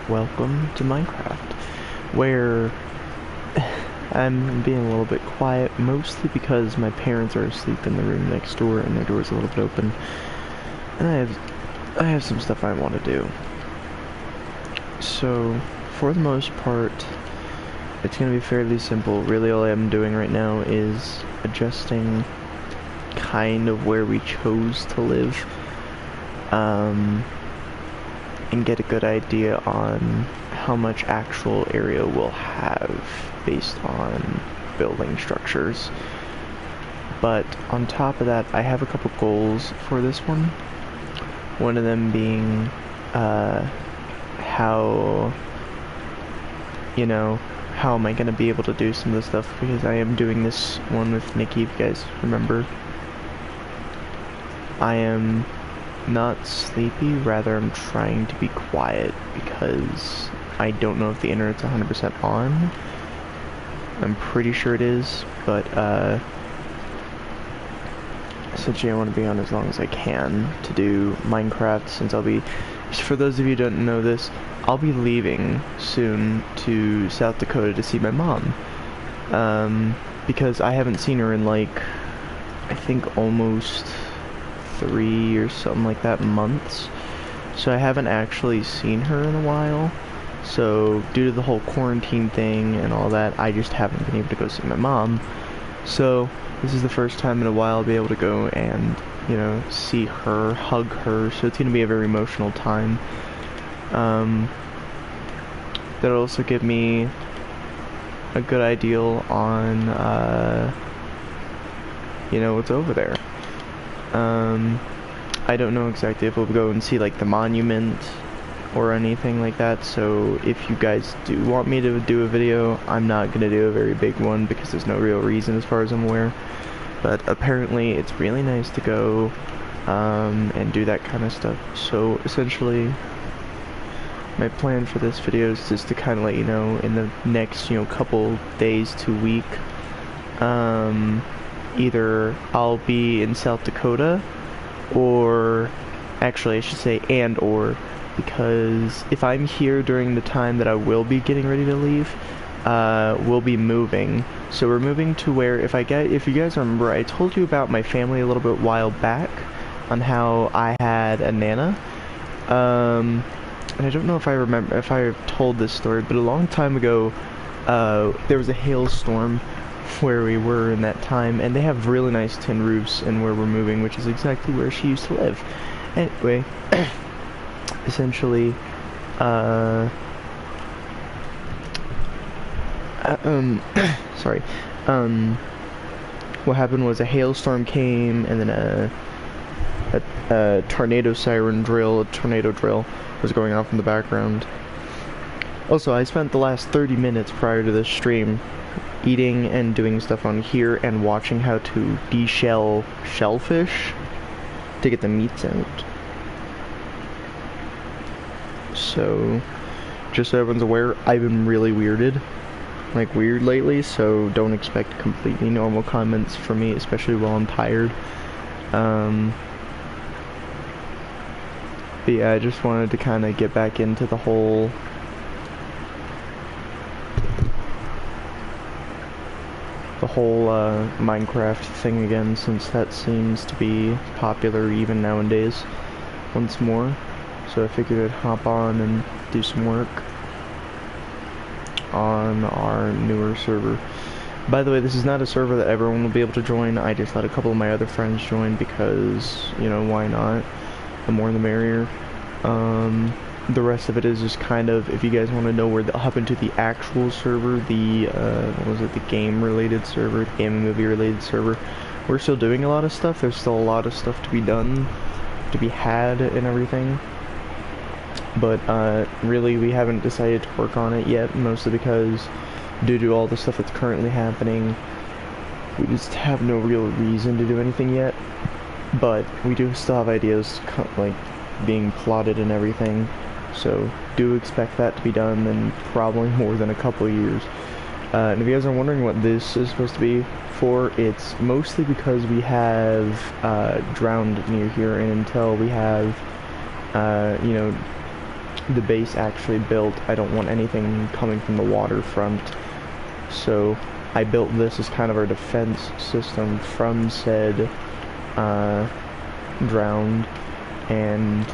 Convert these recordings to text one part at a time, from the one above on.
welcome to Minecraft, where I'm being a little bit quiet, mostly because my parents are asleep in the room next door and their door's a little bit open, and I have some stuff I want to do. So, for the most part, it's going to be fairly simple. Really all I'm doing right now is adjusting kind of where we chose to live, and get a good idea on how much actual area we'll have based on building structures. But on top of that, I have a couple goals for this one. One of them being how am I going to be able to do some of the stuff, because I am doing this one with Nikki, if you guys remember. I am not sleepy, rather I'm trying to be quiet because I don't know if the internet's 100% on. I'm pretty sure it is, but essentially I want to be on as long as I can to do Minecraft, since for those of you who don't know this, I'll be leaving soon to South Dakota to see my mom, because I haven't seen her in like, I think almost 3 or something like that months, so I haven't actually seen her in a while. So due to the whole quarantine thing and all that, I just haven't been able to go see my mom. So this is the first time in a while I'll be able to go and see her, hug her, so it's gonna be a very emotional time. That'll also give me a good idea on what's over there. I don't know exactly if we'll go and see like the monument or anything like that, so if you guys do want me to do a video, I'm not gonna do a very big one because there's no real reason as far as I'm aware. But apparently it's really nice to go and do that kind of stuff. So essentially my plan for this video is just to kind of let you know in the next couple days to week, either I'll be in South Dakota, or actually I should say or, because if I'm here during the time that I will be getting ready to leave, we'll be moving. So we're moving to where, if you guys remember, I told you about my family a little bit while back on how I had a Nana, and I don't know if I told this story, but a long time ago, there was a hailstorm where we were in that time, and they have really nice tin roofs in where we're moving, which is exactly where she used to live. Anyway, essentially, sorry, what happened was a hailstorm came, and then a tornado drill was going off in the background. Also, I spent the last 30 minutes prior to this stream eating and doing stuff on here and watching how to de-shell shellfish to get the meats out. So, just so everyone's aware, I've been really weird lately, so don't expect completely normal comments from me, especially while I'm tired. But yeah, I just wanted to kind of get back into the whole Minecraft thing again, since that seems to be popular even nowadays once more. So I figured I'd hop on and do some work on our newer server. By the way, this is not a server that everyone will be able to join. I just let a couple of my other friends join because, why not? The more the merrier. The rest of it is just kind of, if you guys want to know where hop into the actual server, the game related server, the game and movie related server, we're still doing a lot of stuff. There's still a lot of stuff to be done, to be had and everything. But really we haven't decided to work on it yet, mostly because due to all the stuff that's currently happening, we just have no real reason to do anything yet. But we do still have ideas like being plotted and everything, so do expect that to be done in probably more than a couple of years. And if you guys are wondering what this is supposed to be for, it's mostly because we have drowned near here, and until we have the base actually built, I don't want anything coming from the waterfront. So I built this as kind of our defense system from said drowned, and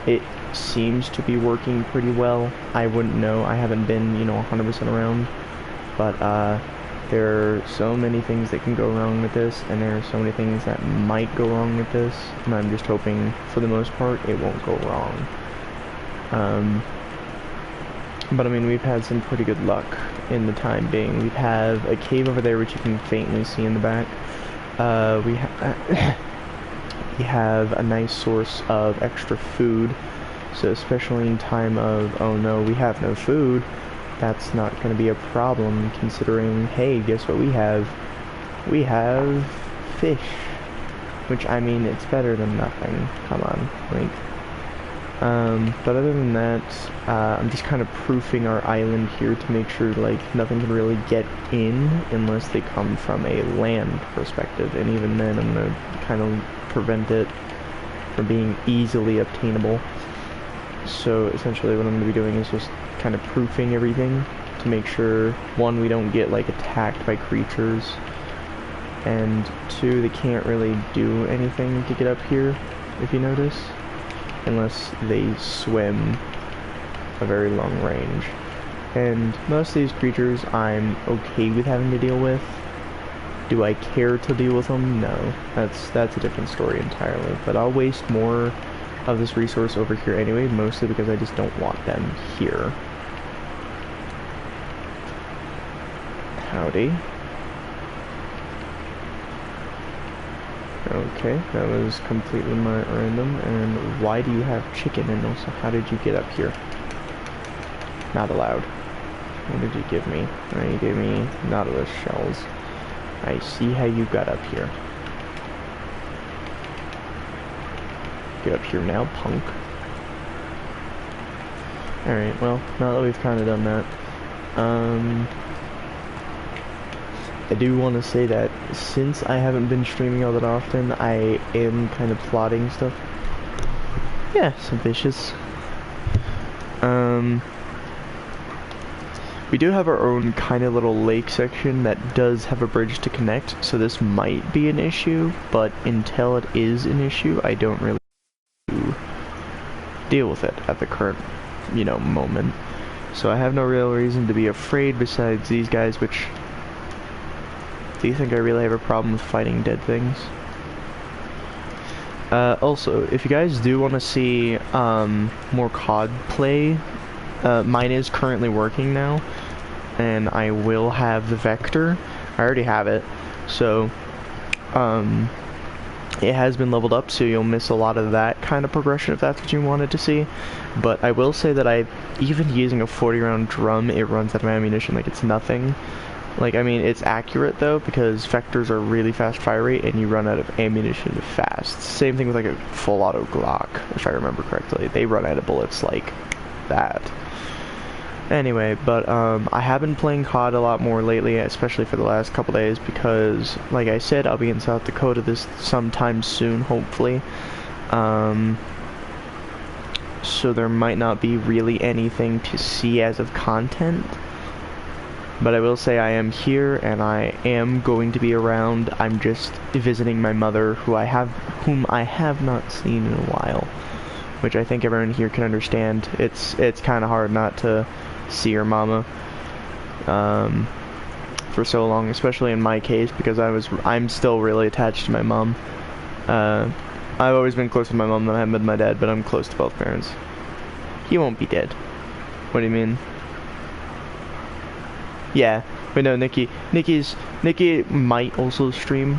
it seems to be working pretty well. I wouldn't know, I haven't been, 100% around, but there are so many things that can go wrong with this, and there are so many things that might go wrong with this, and I'm just hoping, for the most part, it won't go wrong. But I mean, we've had some pretty good luck in the time being. We have a cave over there, which you can faintly see in the back. We have a nice source of extra food, so especially in time of, oh no, we have no food, that's not going to be a problem, considering, hey, guess what we have? We have fish, which, I mean, it's better than nothing. Come on, like, but other than that, I'm just kind of proofing our island here to make sure, like, nothing can really get in unless they come from a land perspective, and even then I'm going to kind of prevent it from being easily obtainable. So essentially what I'm going to be doing is just kind of proofing everything to make sure, one, we don't get, like, attacked by creatures, and two, they can't really do anything to get up here, if you notice, unless they swim a very long range. And most of these creatures I'm okay with having to deal with. Do I care to deal with them? No. That's a different story entirely. But I'll waste more of this resource over here anyway, mostly because I just don't want them here. Howdy. Okay, that was completely random. And why do you have chicken? And also, how did you get up here? Not allowed. What did you give me? Oh, you gave me nautilus shells. I see how you got up here. Get up here now, punk. Alright, well, now that we've kind of done that, I do want to say that since I haven't been streaming all that often, I am kind of plotting stuff. Yeah, some fishes. We do have our own kind of little lake section that does have a bridge to connect, so this might be an issue, but until it is an issue, I don't really deal with it at the current, moment. So I have no real reason to be afraid besides these guys, which... Do you think I really have a problem with fighting dead things? Also, if you guys do want to see more COD play, mine is currently working now, and I will have the vector. I already have it, so it has been leveled up, so you'll miss a lot of that kind of progression if that's what you wanted to see. But I will say that even using a 40-round drum, it runs out of ammunition like it's nothing. Like, I mean, it's accurate though, because vectors are really fast fire rate and you run out of ammunition fast. Same thing with like a full auto Glock, if I remember correctly. They run out of bullets like that. Anyway, but I have been playing COD a lot more lately, especially for the last couple days, because, like I said, I'll be in South Dakota this sometime soon, hopefully. So there might not be really anything to see as of content. But I will say I am here, and I am going to be around. I'm just visiting my mother, whom I have not seen in a while, which I think everyone here can understand. It's kind of hard not to see your mama for so long, especially in my case, because I'm still really attached to my mom. I've always been closer to my mom than I have been to my dad, but I'm close to both parents. He won't be dead. What do you mean? Yeah, but no, Nikki might also stream.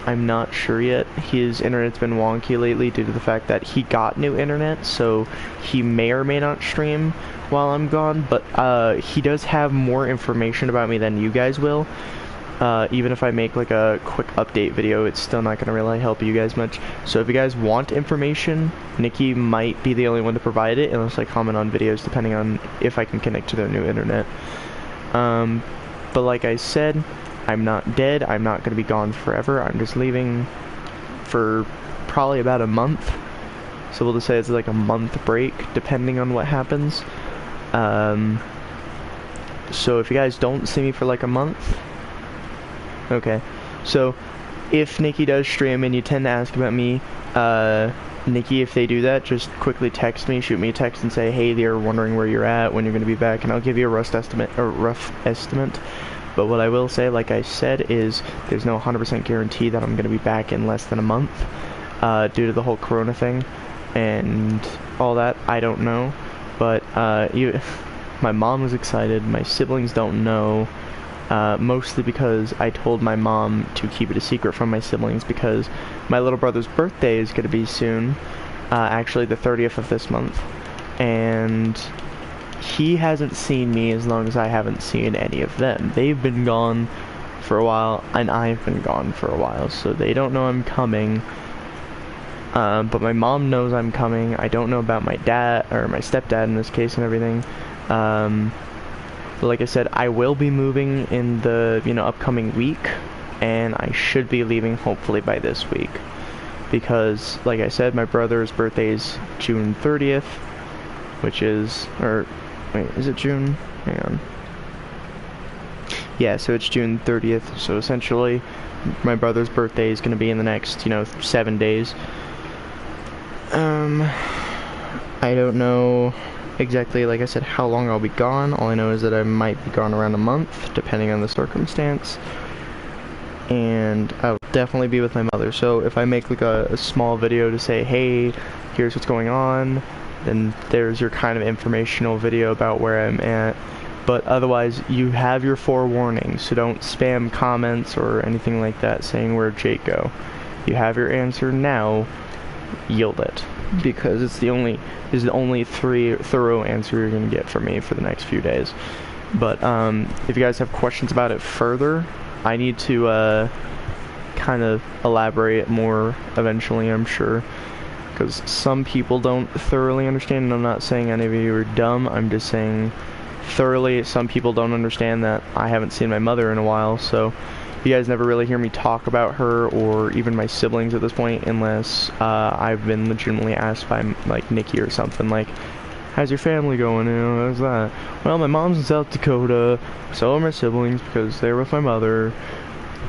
I'm not sure yet. His internet's been wonky lately due to the fact that he got new internet, so he may or may not stream while I'm gone, but he does have more information about me than you guys will. Even if I make like a quick update video, it's still not going to really help you guys much. So if you guys want information, Nikki might be the only one to provide it, unless I comment on videos, depending on if I can connect to their new internet. But like I said, I'm not dead. I'm not going to be gone forever. I'm just leaving for probably about a month. So we'll just say it's like a month break, depending on what happens. So if you guys don't see me for like a month, okay. So if Nikki does stream and you tend to ask about me, Nikki, if they do that, just quickly text me, shoot me a text and say, hey, they're wondering where you're at, when you're going to be back, and I'll give you a rough estimate. But what I will say, like I said, is there's no 100% guarantee that I'm going to be back in less than a month, due to the whole corona thing and all that. I don't know, but my mom was excited, my siblings don't know, mostly because I told my mom to keep it a secret from my siblings because my little brother's birthday is going to be soon, actually the 30th of this month, and he hasn't seen me as long as I haven't seen any of them. They've been gone for a while, and I've been gone for a while, so they don't know I'm coming, but my mom knows I'm coming. I don't know about my dad, or my stepdad in this case, and everything. But like I said, I will be moving in the, upcoming week, and I should be leaving hopefully by this week. Because, like I said, my brother's birthday is June 30th, which is, wait, is it June? Hang on. Yeah, so it's June 30th, so essentially, my brother's birthday is going to be in the next, 7 days. I don't know exactly, like I said, how long I'll be gone. All I know is that I might be gone around a month, depending on the circumstance. And I'll definitely be with my mother. So if I make like a small video to say, hey, here's what's going on, then there's your kind of informational video about where I'm at. But otherwise, you have your forewarning, so don't spam comments or anything like that saying where'd Jake go. You have your answer now, yield it. Because it's the only thorough answer you're gonna get from me for the next few days. But if you guys have questions about it further, I need to kind of elaborate more eventually, I'm sure, because some people don't thoroughly understand, and I'm not saying any of you are dumb, I'm just saying thoroughly some people don't understand that I haven't seen my mother in a while, so you guys never really hear me talk about her or even my siblings at this point unless I've been legitimately asked by like Nikki or something like, how's your family going? How's that? Well, my mom's in South Dakota, so are my siblings because they're with my mother.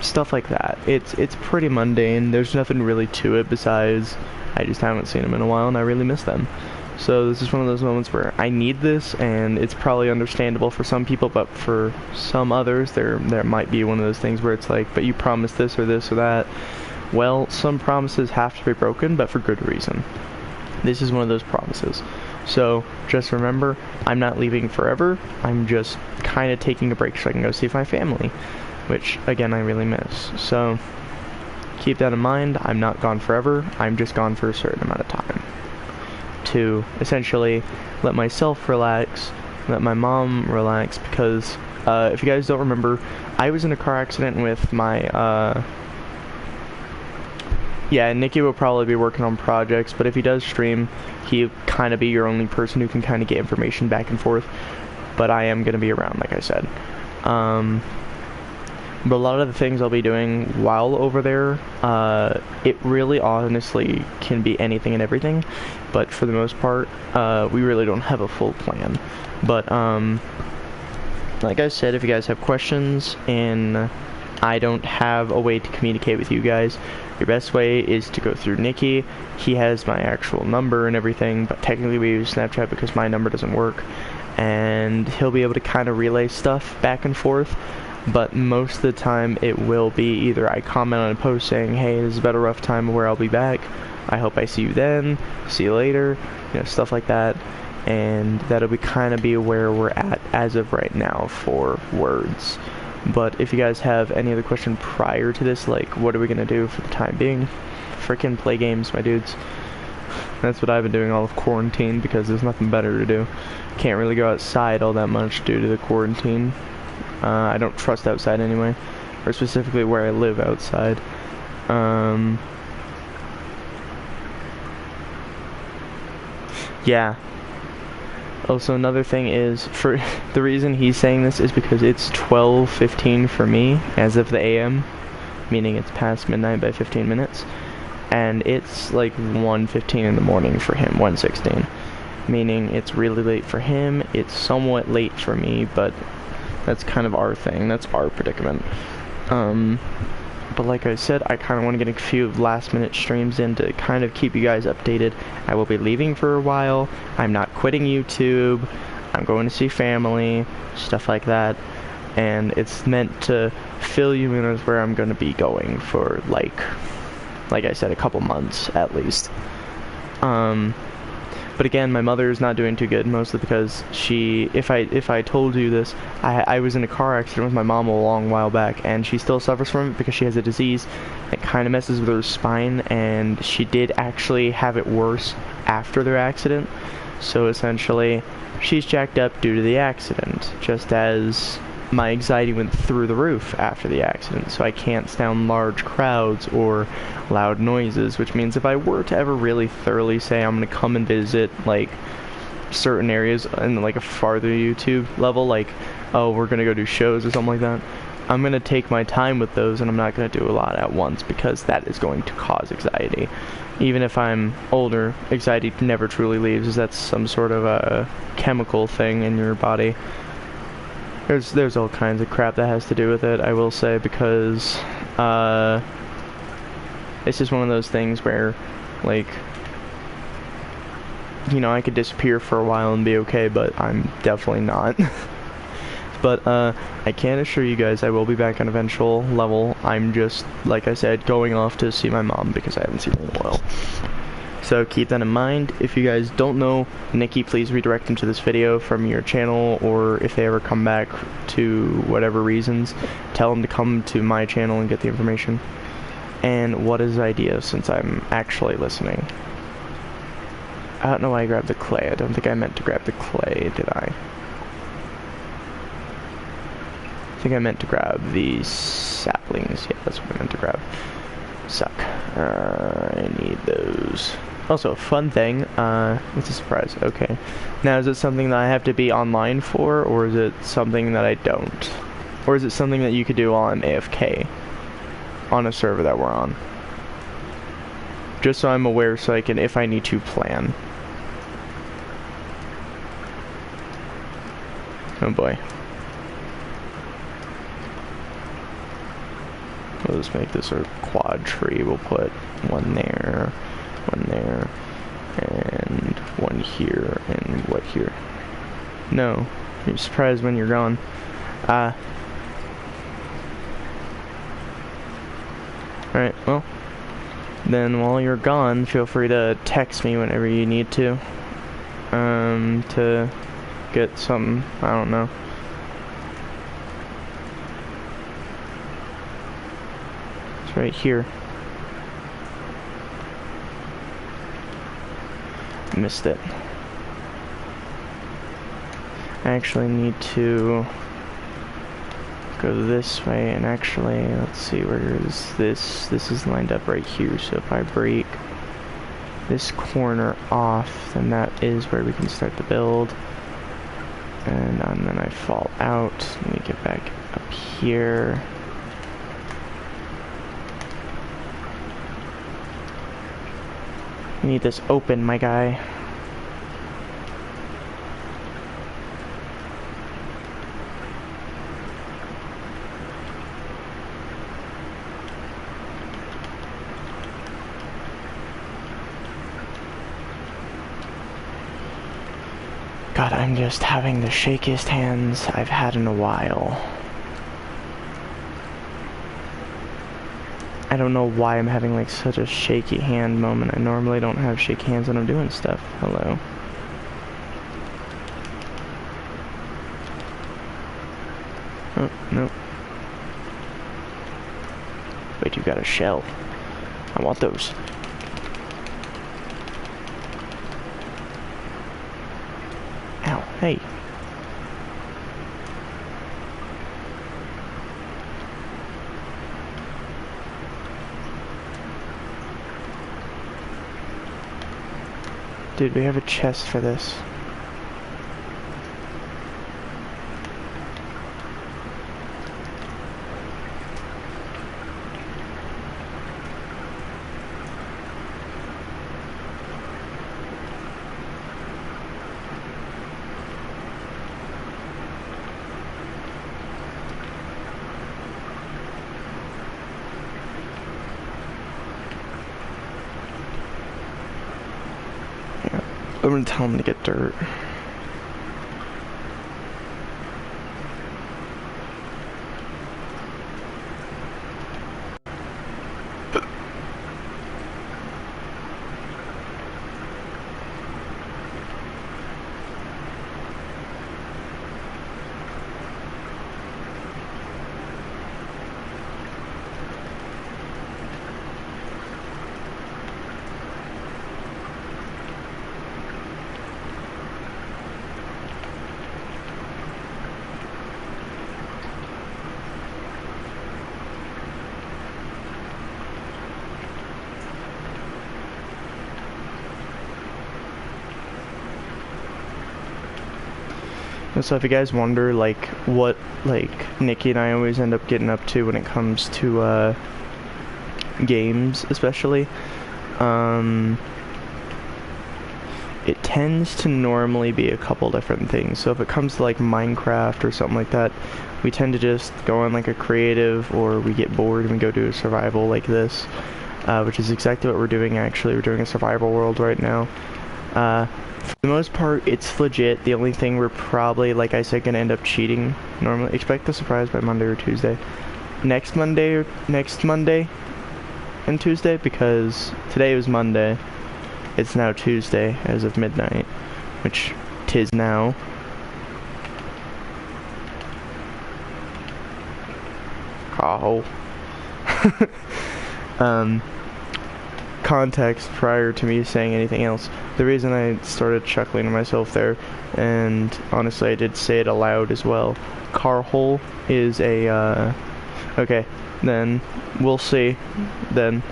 Stuff like that. It's pretty mundane. There's nothing really to it besides I just haven't seen them in a while and I really miss them. So this is one of those moments where I need this, and it's probably understandable for some people, but for some others, there might be one of those things where it's like, but you promised this or that. Well, some promises have to be broken, but for good reason. This is one of those promises. So just remember, I'm not leaving forever. I'm just kind of taking a break so I can go see my family, which, again, I really miss. So keep that in mind. I'm not gone forever. I'm just gone for a certain amount of time, to essentially let myself relax, let my mom relax, because if you guys don't remember, I was in a car accident with my yeah, Nikki will probably be working on projects, but if he does stream, he'll kind of be your only person who can kind of get information back and forth, but I am going to be around, like I said. But a lot of the things I'll be doing while over there, it really honestly can be anything and everything, but for the most part, we really don't have a full plan. But like I said, if you guys have questions and I don't have a way to communicate with you guys, your best way is to go through Nikki. He has my actual number and everything, but technically we use Snapchat because my number doesn't work, and he'll be able to kind of relay stuff back and forth. But most of the time it will be either I comment on a post saying, hey, this is about a rough time where I'll be back, I hope I see you then, see you later, stuff like that. And that'll be kind of be where we're at as of right now for words. But if you guys have any other question prior to this, like what are we gonna do for the time being, freaking play games, my dudes. That's what I've been doing all of quarantine because there's nothing better to do. Can't really go outside all that much due to the quarantine. I don't trust outside anyway, or specifically where I live outside. Yeah. Also, another thing is, for the reason he's saying this is because it's 12:15 for me as of the AM, meaning it's past midnight by 15 minutes. and it's like 1:15 in the morning for him, 1:16. Meaning it's really late for him, it's somewhat late for me, but that's kind of our thing, that's our predicament. But like I said, I kind of want to get a few last minute streams in to kind of keep you guys updated. I will be leaving for a while, I'm not quitting YouTube, I'm going to see family, stuff like that, and it's meant to fill you in with where I'm going to be going for like I said, a couple months at least. But again, my mother is not doing too good, mostly because if I told you this, I was in a car accident with my mom a long while back, and she still suffers from it because she has a disease that kind of messes with her spine, and she did actually have it worse after their accident. So essentially, she's jacked up due to the accident, just as my anxiety went through the roof after the accident, so I can't stand large crowds or loud noises, which means if I were to ever really thoroughly say I'm gonna come and visit like certain areas in like a farther YouTube level, like, oh, we're gonna go do shows or something like that, I'm gonna take my time with those, and I'm not gonna do a lot at once, because that is going to cause anxiety. Even if I'm older, anxiety never truly leaves, as that's some sort of a chemical thing in your body. There's all kinds of crap that has to do with it, I will say, because it's just one of those things where, like, you know, I could disappear for a while and be okay, but I'm definitely not. But I can assure you guys I will be back on eventual level. I'm just, like I said, going off to see my mom because I haven't seen her in a while. So keep that in mind. If you guys don't know Nikki, please redirect them to this video from your channel, or if they ever come back to whatever reasons, tell them to come to my channel and get the information. And what is the idea, since I'm actually listening? I don't know why I grabbed the clay. I don't think I meant to grab the clay, did I? I think I meant to grab the saplings. Yeah, that's what I meant to grab. Suck. I need those. Also, fun thing, it's a surprise, okay. Now, is it something that I have to be online for, or is it something that I don't? Or is it something that you could do while I'm AFK on a server that we're on? Just so I'm aware, so I can, if I need to, plan. Oh boy. We'll just make this a quad tree. We'll put one there, and one here, and what here? No, you're surprised when you're gone. Alright, well, then while you're gone, feel free to text me whenever you need to get something, I don't know. It's right here. Missed it. I actually need to go this way, and actually, let's see, where is this? This is lined up right here, so if I break this corner off, then that is where we can start the build. And then I fall out. Let me get back up here. You need this open, my guy. God, I'm just having the shakiest hands I've had in a while. I don't know why I'm having like such a shaky hand moment. I normally don't have shaky hands when I'm doing stuff. Hello. Oh, no. Wait, you got a shell. I want those. Ow, hey. Dude, we have a chest for this. I'm gonna tell him to get dirt. So if you guys wonder, like, what, like, Nikki and I always end up getting up to when it comes to, games, especially, it tends to normally be a couple different things. So if it comes to, like, Minecraft or something like that, we tend to just go on, like, a creative, or we get bored and we go do a survival like this, which is exactly what we're doing, actually. We're doing a survival world right now. For the most part, it's legit. The only thing we're probably, like I said, gonna end up cheating. Normally, expect a surprise by Monday or Tuesday. Next Monday and Tuesday, because today was Monday. It's now Tuesday as of midnight, which 'tis now. Oh. Context prior to me saying anything else. The reason I started chuckling to myself there, and honestly I did say it aloud as well, car hole is a, okay, then we'll see. Then,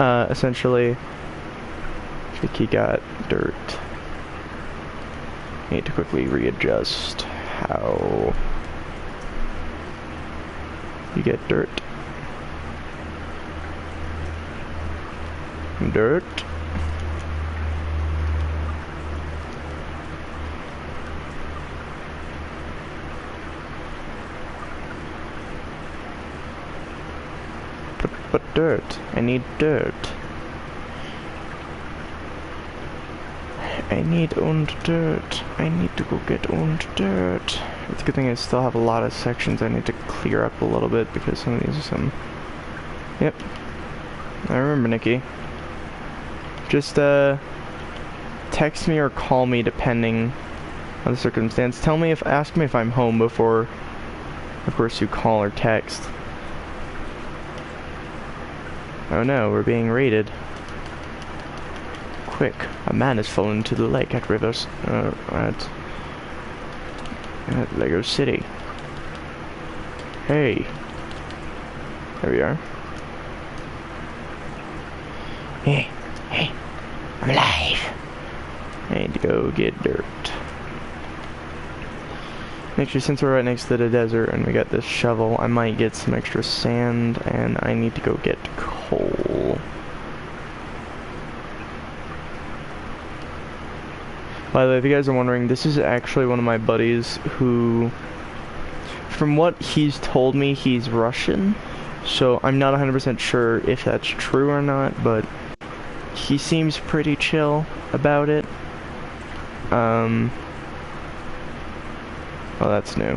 essentially, I think he got dirt. Need to quickly readjust how you get dirt. Dirt. But dirt. I need dirt. I need owned dirt. I need to go get owned dirt. It's a good thing I still have a lot of sections I need to clear up a little bit because some of these are some... Yep. I remember, Nikki. Just, text me or call me depending on the circumstance. Ask me if I'm home before, of course, you call or text. Oh no, we're being raided. Quick, a man has fallen into the lake at Rivers, at Lego City. Hey. There we are. Hey. Hey, I'm alive. I need to go get dirt. Actually, since we're right next to the desert and we got this shovel, I might get some extra sand, and I need to go get coal. By the way, if you guys are wondering, this is actually one of my buddies who, from what he's told me, he's Russian. So I'm not 100% sure if that's true or not, but he seems pretty chill about it. Oh, that's new.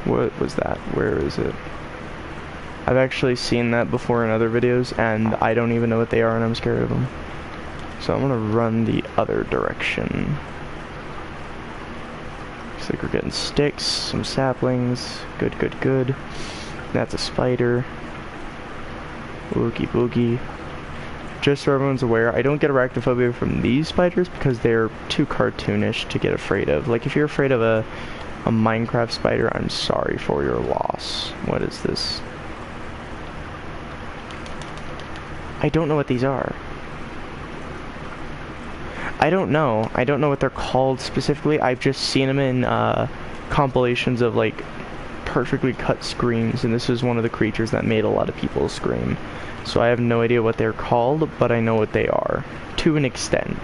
What was that? Where is it? I've actually seen that before in other videos, and I don't even know what they are, and I'm scared of them. So I'm gonna run the other direction. Looks like we're getting sticks, some saplings. Good, good, good. That's a spider. Boogie boogie. Just so everyone's aware, I don't get arachnophobia from these spiders because they're too cartoonish to get afraid of. Like, if you're afraid of a Minecraft spider, I'm sorry for your loss. What is this? I don't know what these are. I don't know. I don't know what they're called specifically. I've just seen them in compilations of, like, perfectly cut screams, and this is one of the creatures that made a lot of people scream. So I have no idea what they're called, but I know what they are, to an extent.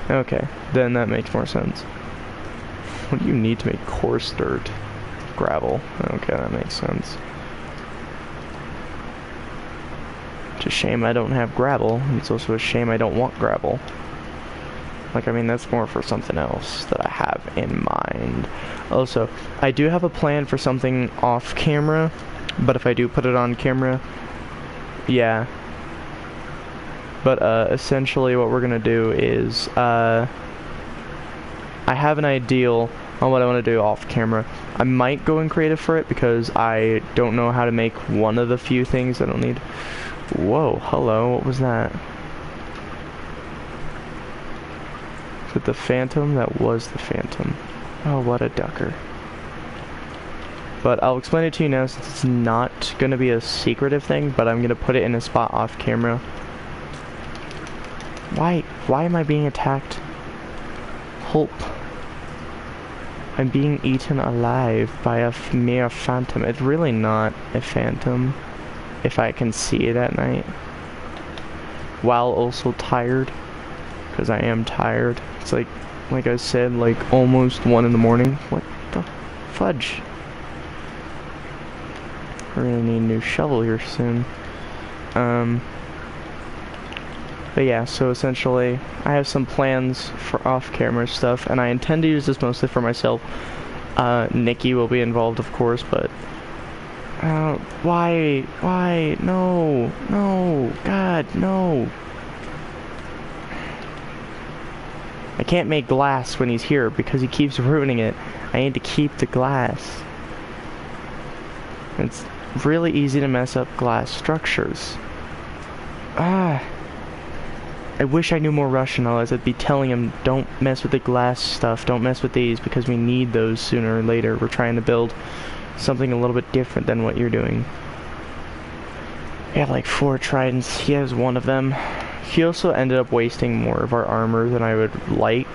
Okay, then that makes more sense. What do you need to make coarse dirt? Gravel. Okay, that makes sense. It's a shame I don't have gravel. It's also a shame I don't want gravel. Like, I mean, that's more for something else that I have in mind. Also, I do have a plan for something off camera, but if I do put it on camera, yeah. But, essentially what we're gonna do is, I have an ideal on what I want to do off camera. I might go in creative for it because I don't know how to make one of the few things I don't need. Whoa, hello, what was that? Is it the Phantom? That was the Phantom. Oh, what a ducker. But I'll explain it to you now since it's not going to be a secretive thing, but I'm going to put it in a spot off camera. Why am I being attacked? Help. I'm being eaten alive by a mere phantom. It's really not a phantom if I can see it at night. While also tired. Because I am tired. It's like I said, like almost 1 in the morning. What the fudge? We're gonna need a new shovel here soon. But yeah, so essentially, I have some plans for off-camera stuff, and I intend to use this mostly for myself. Nikki will be involved, of course, but... why? No, God, no. I can't make glass when he's here, because he keeps ruining it. I need to keep the glass. It's really easy to mess up glass structures. I wish I knew more Russian, otherwise I'd be telling him, don't mess with the glass stuff, don't mess with these, because we need those sooner or later. We're trying to build something a little bit different than what you're doing. We have like 4 tridents, he has 1 of them. He also ended up wasting more of our armor than I would like,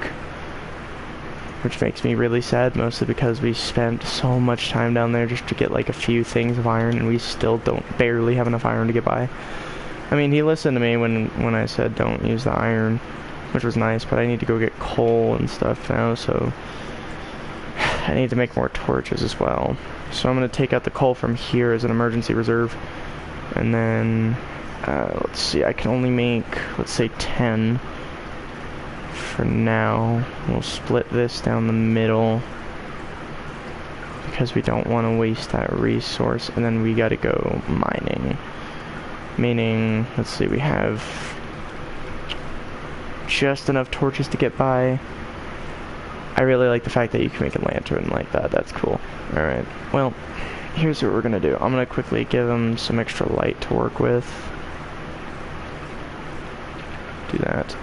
which makes me really sad, mostly because we spent so much time down there just to get like a few things of iron, and we still barely have enough iron to get by. I mean, he listened to me when I said don't use the iron, which was nice, but I need to go get coal and stuff now, so I need to make more torches as well. So I'm going to take out the coal from here as an emergency reserve, and then, let's see, I can only make, let's say 10 for now. We'll split this down the middle, because we don't want to waste that resource, and then we got to go mining. Meaning, let's see, we have just enough torches to get by. I really like the fact that you can make a lantern like that. That's cool. Alright, well, here's what we're gonna do. I'm gonna quickly give them some extra light to work with. Do that.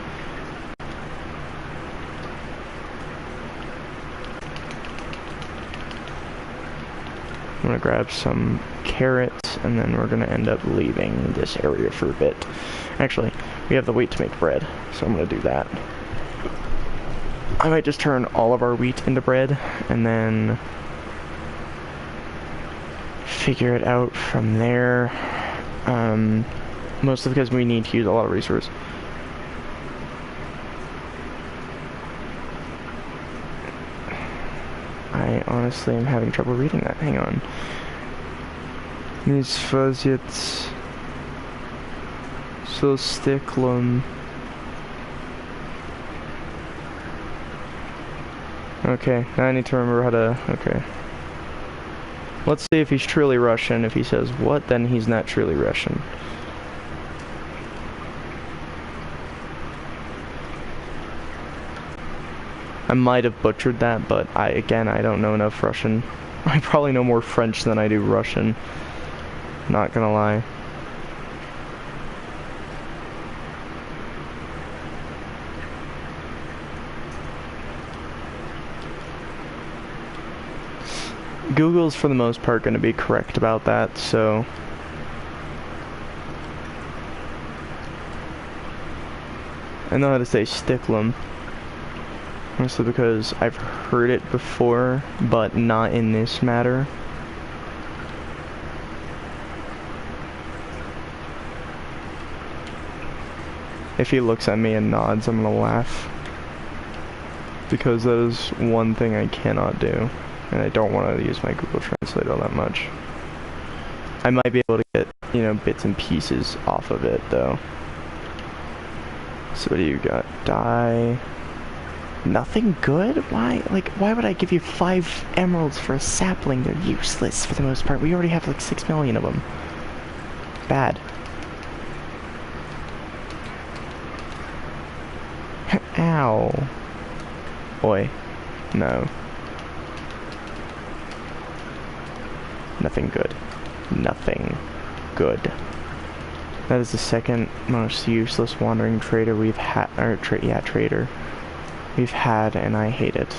I'm gonna grab some carrots, and then we're gonna end up leaving this area for a bit. Actually, we have the wheat to make bread, so I'm gonna do that. I might just turn all of our wheat into bread, and then figure it out from there. Mostly because we need to use a lot of resources. I honestly am having trouble reading that. Hang on. Nicht was jetzt so Sticklum. Okay, now I need to remember how to... Okay. Let's see if he's truly Russian. If he says what, then he's not truly Russian. I might have butchered that, but again, I don't know enough Russian. I probably know more French than I do Russian. Not gonna lie. Google's for the most part gonna be correct about that, so... I know how to say Sticklum. Mostly because I've heard it before, but not in this matter. If he looks at me and nods, I'm gonna laugh. Because that is one thing I cannot do. And I don't want to use my Google Translate all that much. I might be able to get, you know, bits and pieces off of it, though. So what do you got? Die. Nothing good? Why? Like, why would I give you 5 emeralds for a sapling? They're useless for the most part. We already have like 6 million of them. Bad. Ow. Oi. No. Nothing good. Nothing good. That is the second most useless wandering trader we've had, or trader we've had, and I hate it.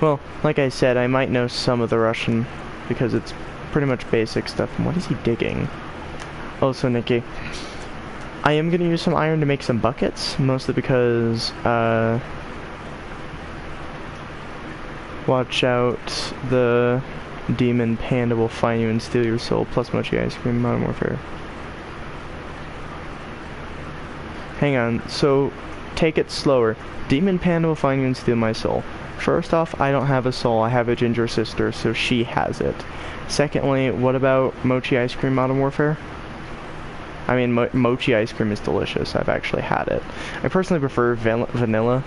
Well, like I said, I might know some of the Russian because it's pretty much basic stuff. And what is he digging? Also, Nikki, I am gonna use some iron to make some buckets, mostly because watch out, the demon panda will find you and steal your soul, plus mochi ice cream, Modern Warfare. Hang on, so take it slower. Demon panda will find you and steal my soul. First off, I don't have a soul, I have a ginger sister, so she has it. Secondly, what about mochi ice cream, Modern Warfare? I mean, mochi ice cream is delicious, I've actually had it. I personally prefer vanilla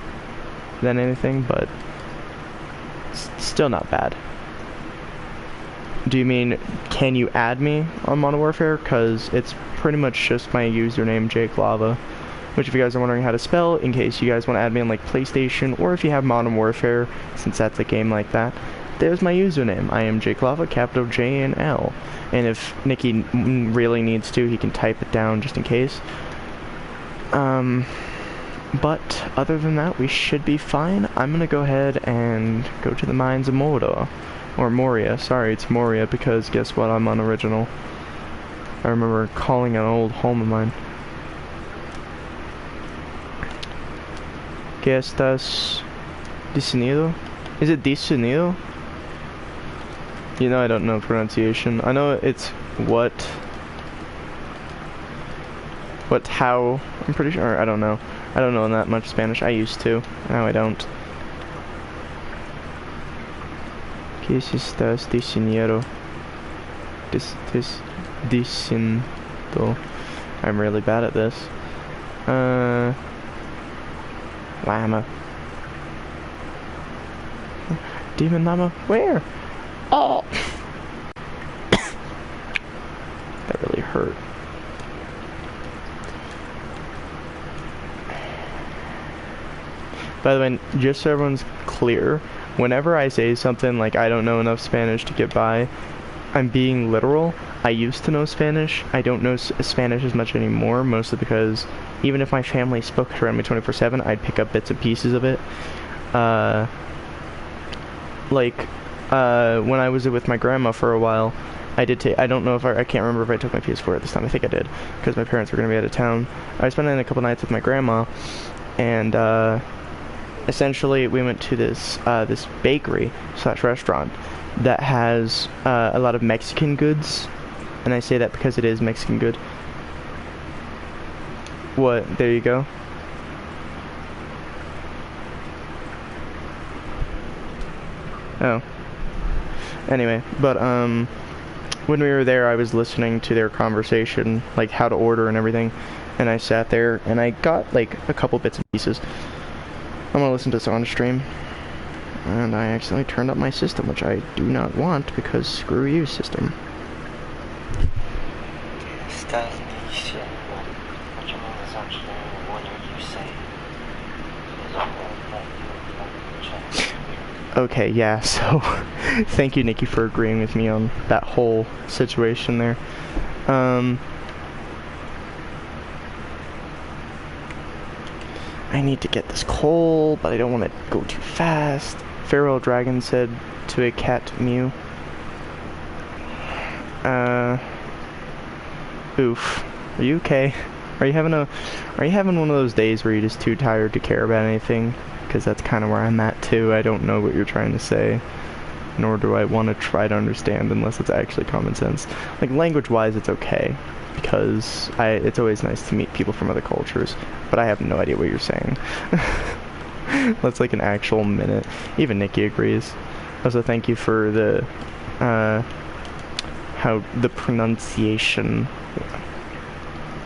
than anything, but still not bad. Do you mean, can you add me on Modern Warfare? Because it's pretty much just my username, Jake Lava. Which, if you guys are wondering how to spell, in case you guys want to add me on like PlayStation, or if you have Modern Warfare, since that's a game like that, there's my username. I am Jake Lava, capital J and L. And if Nicky really needs to, he can type it down just in case. But other than that, we should be fine. I'm gonna go ahead and go to the mines of Mordor. Or Moria, sorry, it's Moria, because guess what, I'm unoriginal. I remember calling an old home of mine. ¿Qué estás diciendo? Is it diciendo? You know I don't know pronunciation. I know it's how, I'm pretty sure, I don't know. I don't know that much Spanish. I used to. Now I don't. ¿Qué estás diciendo? Diciendo. I'm really bad at this. Llama. Demon llama? Where? Oh! That really hurt. By the way, just so everyone's clear, whenever I say something like I don't know enough Spanish to get by, I'm being literal. I used to know Spanish. I don't know Spanish as much anymore, mostly because even if my family spoke around me 24/7, I'd pick up bits and pieces of it. When I was with my grandma for a while, I did take, I don't know if I can't remember if I took my PS4 at this time. I think I did, because my parents were going to be out of town. I was spending a couple nights with my grandma, and essentially we went to this bakery / restaurant that has a lot of Mexican goods, and I say that because it is Mexican good. What? There you go. Oh. Anyway, but when we were there, I was listening to their conversation, like how to order and everything, and I sat there and I got like a couple bits and pieces. I'm gonna listen to this on stream, and I accidentally turned up my system, which I do not want because screw you, system. Okay, yeah, so thank you, Nikki, for agreeing with me on that whole situation there. I need to get this coal, but I don't want to go too fast. Farewell Dragon said to a cat mew. Oof. Are you okay? Are you having one of those days where you're just too tired to care about anything? Because that's kind of where I'm at too. I don't know what you're trying to say, nor do I want to try to understand unless it's actually common sense. Like, language-wise, it's okay, because it's always nice to meet people from other cultures, but I have no idea what you're saying. That's like an actual minute. Even Nikki agrees. Also, thank you for the how the pronunciation.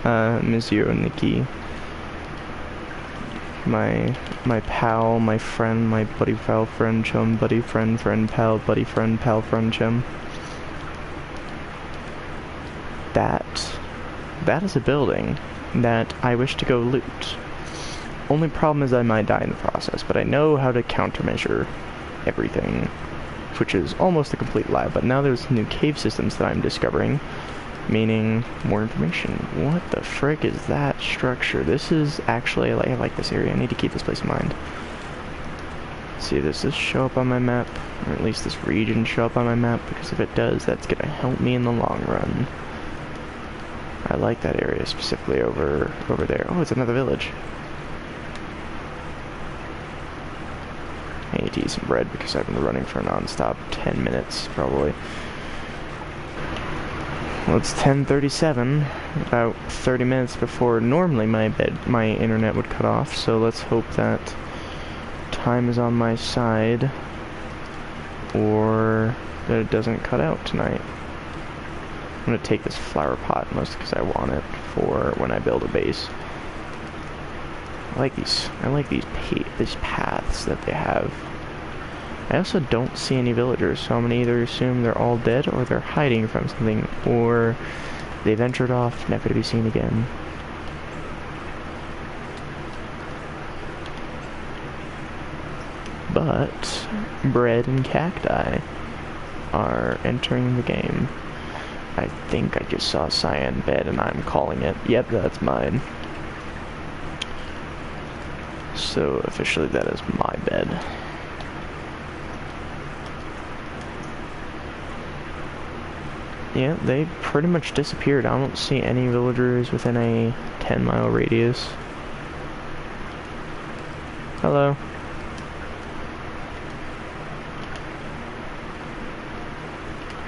Monsieur Nikki. My pal, my friend, my buddy, pal, friend, chum, buddy, friend, pal, buddy, friend, pal, friend, chum. That is a building that I wish to go loot. Only problem is I might die in the process, but I know how to countermeasure everything, which is almost a complete lie, but now there's new cave systems that I'm discovering, meaning more information. What the frick is that structure? This is actually, I like this area. I need to keep this place in mind. Let's see, does this show up on my map? Or at least this region show up on my map? Because if it does, that's gonna help me in the long run. I like that area specifically over there. Oh, it's another village. I need to eat some bread because I've been running for non-stop 10 minutes, probably. Well, it's 10:37, about 30 minutes before normally my internet would cut off, so let's hope that time is on my side, or that it doesn't cut out tonight. I'm gonna take this flower pot mostly because I want it for when I build a base. I like these paths that they have. I also don't see any villagers, so I'm gonna either assume they're all dead, or they're hiding from something, or they ventured off, never to be seen again. But bread and cacti are entering the game. I think I just saw a cyan bed and I'm calling it. Yep, that's mine. So officially that is my bed. Yeah, they pretty much disappeared. I don't see any villagers within a 10-mile radius. Hello.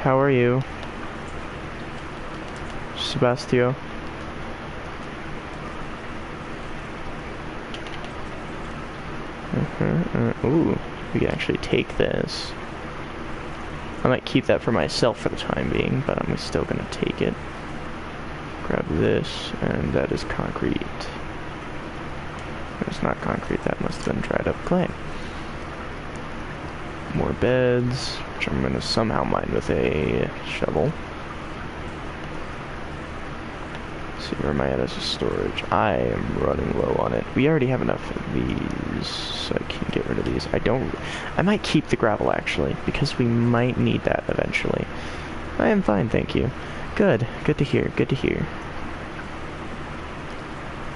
How are you? Sebastio. Ooh, we can actually take this. I might keep that for myself for the time being, but I'm still gonna take it. Grab this, and that is concrete. It's not concrete, that must have been dried up clay. More beds, which I'm gonna somehow mine with a shovel. See, where am I at as a storage? I am running low on it. We already have enough of these, so I can get rid of these. I might keep the gravel, actually, because we might need that eventually. I am fine, thank you. Good to hear, good to hear.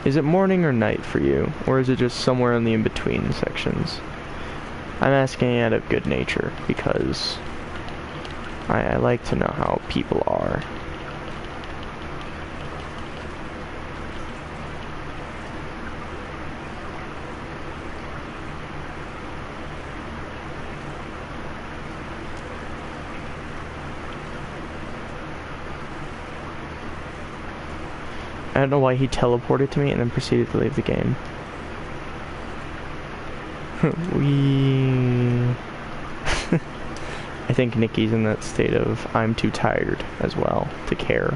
Is it morning or night for you, or is it just somewhere in the in-between sections? I'm asking out of good nature, because I like to know how people are. I don't know why he teleported to me and then proceeded to leave the game. I think Nikki's in that state of I'm too tired as well to care.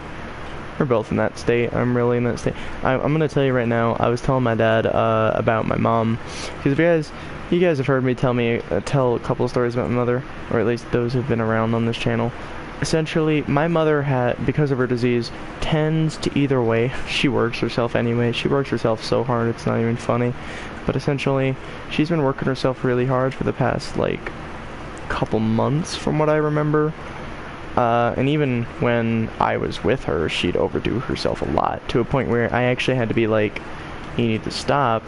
We're both in that state. I'm really in that state. I'm gonna tell you right now, I was telling my dad about my mom, because if you guys have heard me tell a couple of stories about my mother, or at least those who've been around on this channel. Essentially, my mother because of her disease, tends to either way. She works herself anyway. She works herself so hard, it's not even funny. But essentially, she's been working herself really hard for the past, like, couple months, from what I remember. And even when I was with her, she'd overdo herself a lot, to a point where I actually had to be like, you need to stop.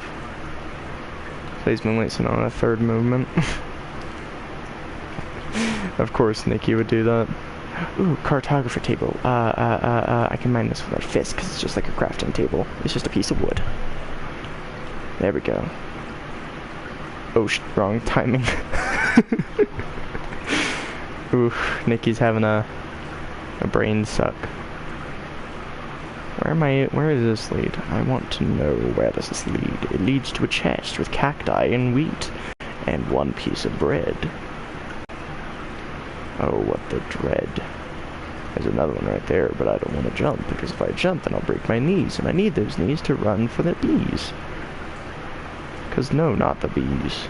Plays Moonlight on a third movement. Of course, Nikki would do that. Ooh, cartographer table. I can mine this with my fist because it's just like a crafting table. It's just a piece of wood. There we go. Oh, wrong timing. Ooh, Nikki's having a brain suck. Where does this lead? I want to know, where does this lead? It leads to a chest with cacti and wheat and one piece of bread. Oh, what the dread. There's another one right there, but I don't want to jump, because if I jump, then I'll break my knees, and I need those knees to run for the bees. Because no, not the bees.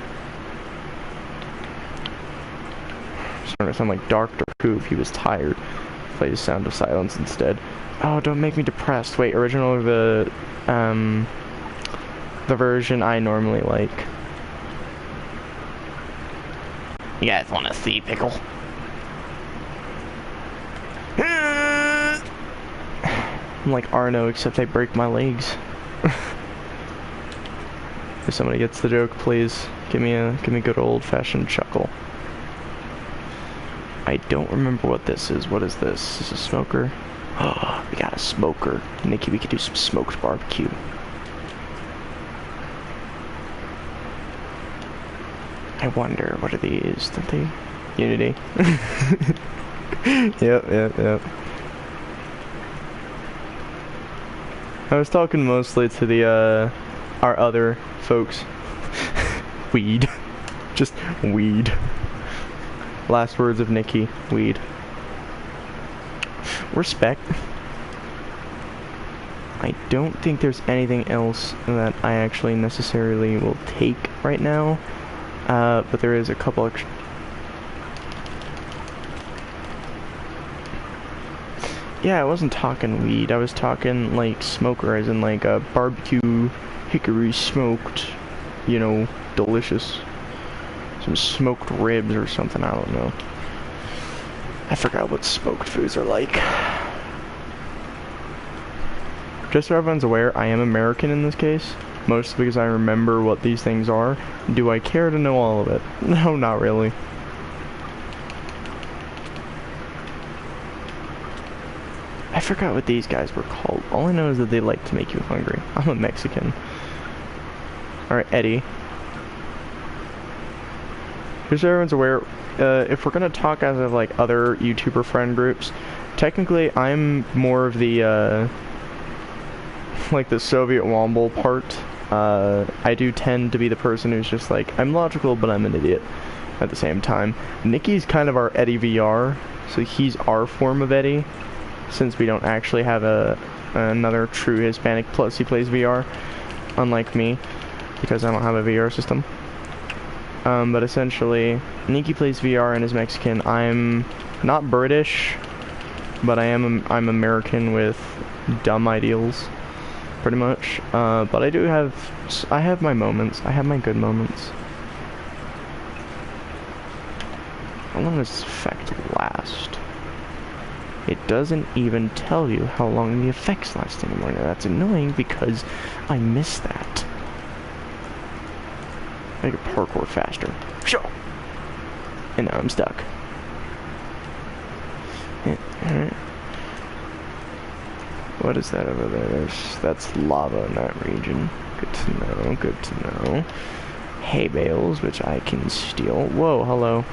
Starting to sound like Doctor Who if he was tired. Plays Sound of Silence instead. Oh, don't make me depressed. Wait, original or the version I normally like? You guys want to see Pickle? I'm like Arno, except I break my legs. If somebody gets the joke, please give me a good old-fashioned chuckle. I don't remember what this is. What is this? Is this a smoker? Oh, we got a smoker. Nikki, we could do some smoked barbecue. I wonder, what are these? Don't they? Unity. Yep. I was talking mostly to the, our other folks. Weed. Just weed. Last words of Nikki. Weed. Respect. I don't think there's anything else that I actually necessarily will take right now. But there is a couple extra. Yeah, I wasn't talking weed. I was talking like smoker, as in like a barbecue, hickory smoked, you know, delicious. Some smoked ribs or something, I don't know. I forgot what smoked foods are like. Just so everyone's aware, I am American in this case. Mostly because I remember what these things are. Do I care to know all of it? No, not really. I forgot what these guys were called. All I know is that they like to make you hungry. I'm a Mexican. Alright, Eddie. Just so everyone's aware, if we're gonna talk as of like other YouTuber friend groups, technically I'm more of the, like the Soviet Womble part. I do tend to be the person who's just like, I'm logical, but I'm an idiot at the same time. Nikki's kind of our Eddie VR, so he's our form of Eddie, since we don't actually have another true Hispanic plus he plays VR, unlike me, because I don't have a VR system. But essentially, Nikki plays VR and is Mexican. I'm not British, but I'm American with dumb ideals, pretty much. But I have my moments. I have my good moments. How long does this effect last? It doesn't even tell you how long the effects last anymore. Now that's annoying because I miss that. Make it parkour faster. Sure. And now I'm stuck. Yeah, alright. What is that over there? That's lava in that region. Good to know, good to know. Hay bales, which I can steal. Whoa, hello.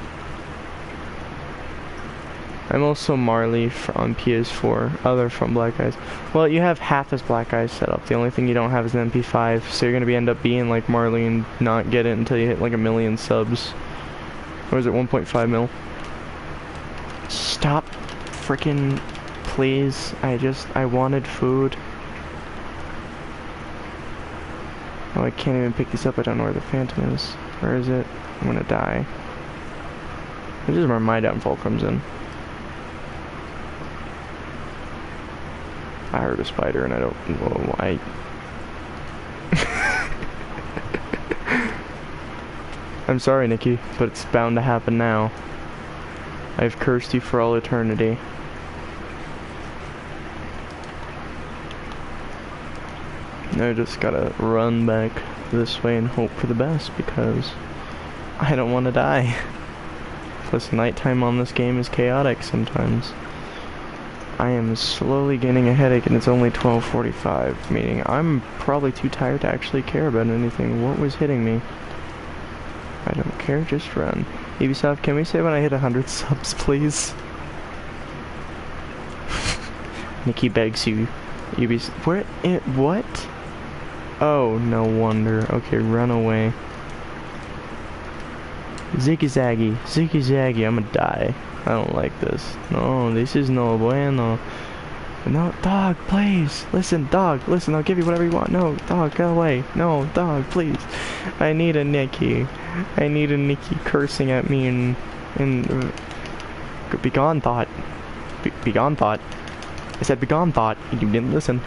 I'm also Marley on PS4, other from Black Eyes. Well, you have half as Black Eyes set up. The only thing you don't have is an MP5, so you're gonna end up being like Marley and not get it until you hit like 1 million subs. Or is it 1.5 mil? Stop frickin' please. I wanted food. Oh, I can't even pick this up. I don't know where the phantom is. Where is it? I'm gonna die. This is where my downfall comes in. I heard a spider and I don't know why. I'm sorry, Nikki, but it's bound to happen now. I've cursed you for all eternity. I just gotta run back this way and hope for the best because I don't want to die. Plus, nighttime on this game is chaotic sometimes. I am slowly gaining a headache and it's only 12:45, meaning I'm probably too tired to actually care about anything. What was hitting me? I don't care, just run. Ubisoft, can we say when I hit 100 subs, please? Nikki begs you. Ubisoft, what? Oh, no wonder. Okay, run away. Ziggy zaggy, I'm gonna die. I don't like this. No, this is no bueno. No, dog, please. Listen, dog, listen, I'll give you whatever you want. No, dog, go away. No, dog, please. I need a Nicky. I need a Nicky cursing at me and be gone, thought. Be gone, thought. I said be gone, thought. You didn't listen.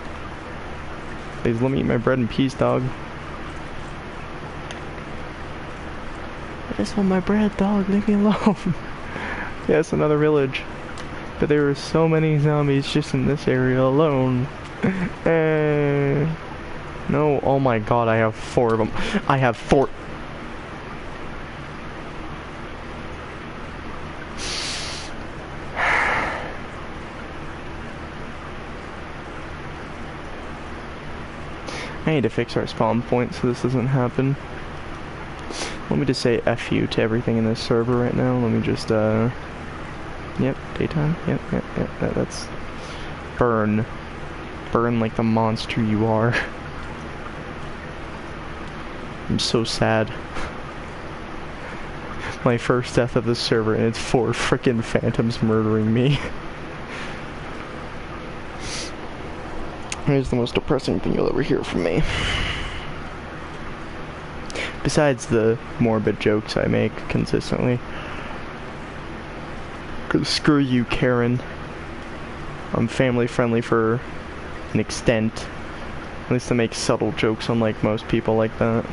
Please let me eat my bread in peace, dog. I just want my bread, dog. Leave me alone. Yes, another village. But there were so many zombies just in this area alone. No, oh my god, I have 4 of them. I have 4. I need to fix our spawn point so this doesn't happen. Let me just say F you to everything in this server right now. Let me just, yep, daytime. Yep, that's... Burn. Burn like the monster you are. I'm so sad. My first death of the server, and it's 4 frickin' phantoms murdering me. Here's the most depressing thing you'll ever hear from me. Besides the morbid jokes I make consistently. 'Cause screw you, Karen. I'm family friendly for an extent. At least I make subtle jokes unlike most people like that.